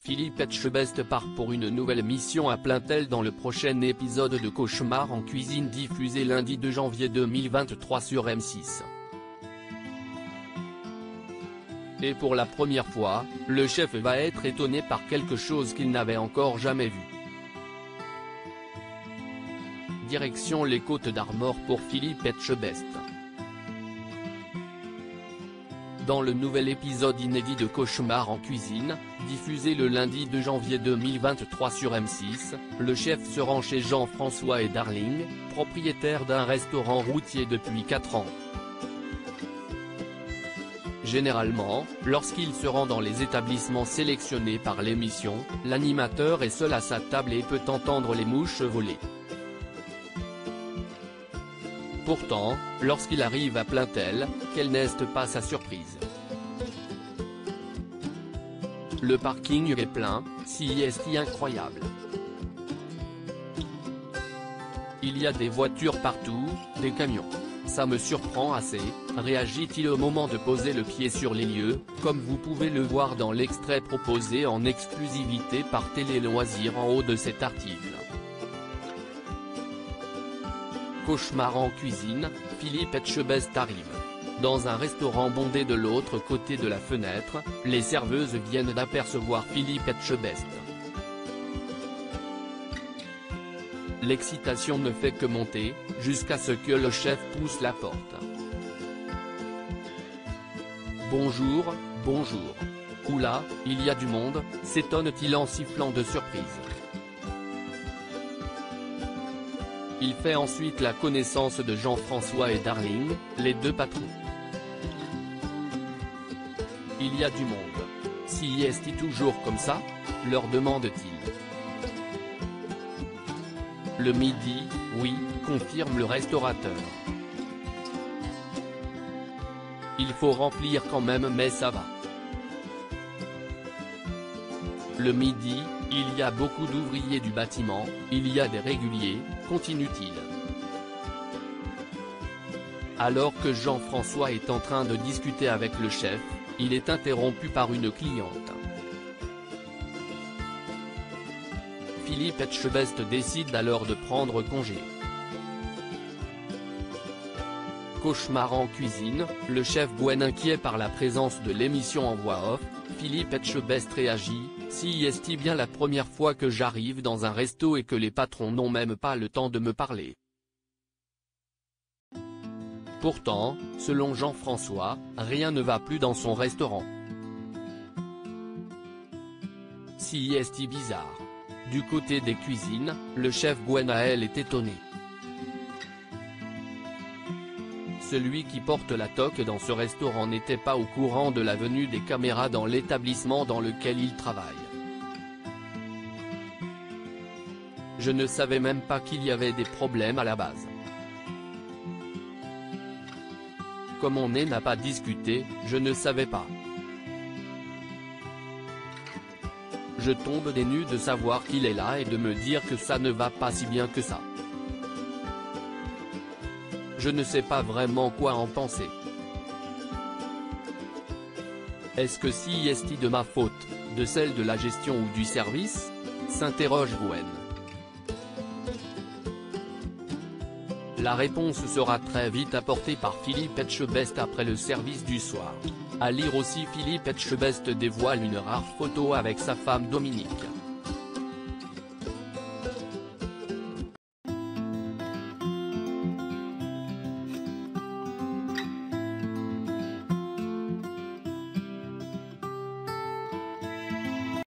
Philippe Etchebest part pour une nouvelle mission à Plaintel dans le prochain épisode de Cauchemar en cuisine diffusé lundi 2 janvier 2023 sur M6. Et pour la première fois, le chef va être étonné par quelque chose qu'il n'avait encore jamais vu. Direction les Côtes d'Armor pour Philippe Etchebest. Dans le nouvel épisode inédit de Cauchemar en cuisine, diffusé le lundi 2 janvier 2023 sur M6, le chef se rend chez Jean-François et Darling, propriétaires d'un restaurant routier depuis 4 ans. Généralement, lorsqu'il se rend dans les établissements sélectionnés par l'émission, l'animateur est seul à sa table et peut entendre les mouches voler. Pourtant, lorsqu'il arrive à Plaintel, quelle n'est pas sa surprise? Le parking est plein, si est incroyable. Il y a des voitures partout, des camions. Ça me surprend assez, réagit-il au moment de poser le pied sur les lieux, comme vous pouvez le voir dans l'extrait proposé en exclusivité par Télé Loisirs en haut de cet article. Cauchemar en cuisine, Philippe Etchebest arrive. Dans un restaurant bondé de l'autre côté de la fenêtre, les serveuses viennent d'apercevoir Philippe Etchebest. L'excitation ne fait que monter, jusqu'à ce que le chef pousse la porte. Bonjour, bonjour. Oula, il y a du monde, s'étonne-t-il en sifflant de surprise. Il fait ensuite la connaissance de Jean-François et Darling, les deux patrons. Il y a du monde. Si est-il toujours comme ça? Leur demande-t-il. Le midi, oui, confirme le restaurateur. Il faut remplir quand même mais ça va. Le midi, il y a beaucoup d'ouvriers du bâtiment, il y a des réguliers, continue-t-il. Alors que Jean-François est en train de discuter avec le chef, il est interrompu par une cliente. Philippe Etchebest décide alors de prendre congé. Cauchemar en cuisine, le chef Gwen inquiet par la présence de l'émission en voix off, Philippe Etchebest réagit, si est-il bien la première fois que j'arrive dans un resto et que les patrons n'ont même pas le temps de me parler. Pourtant, selon Jean-François, rien ne va plus dans son restaurant. Si est-il bizarre. Du côté des cuisines, le chef Gwenaël est étonné. Celui qui porte la toque dans ce restaurant n'était pas au courant de la venue des caméras dans l'établissement dans lequel il travaille. Je ne savais même pas qu'il y avait des problèmes à la base. Comme on n'a pas discuté, je ne savais pas. Je tombe des nues de savoir qu'il est là et de me dire que ça ne va pas si bien que ça. Je ne sais pas vraiment quoi en penser. Est-ce que si est-il de ma faute, de celle de la gestion ou du service? S'interroge Gwen. La réponse sera très vite apportée par Philippe Etchebest après le service du soir. À lire aussi Philippe Etchebest dévoile une rare photo avec sa femme Dominique.